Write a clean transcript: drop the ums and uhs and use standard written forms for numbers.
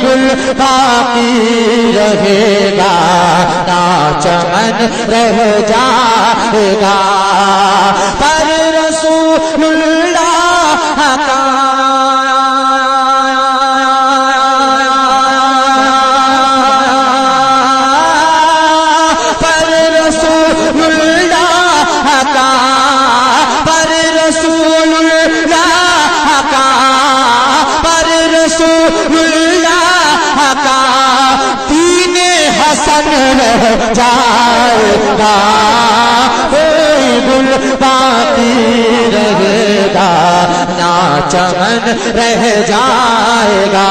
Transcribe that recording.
गुल बाकी रहेगा, ना चमन रह जाएगा। पर रसूलुल्लाह का रह जाएगा, गुल बाकी रहेगा, ना चमन रह जाएगा।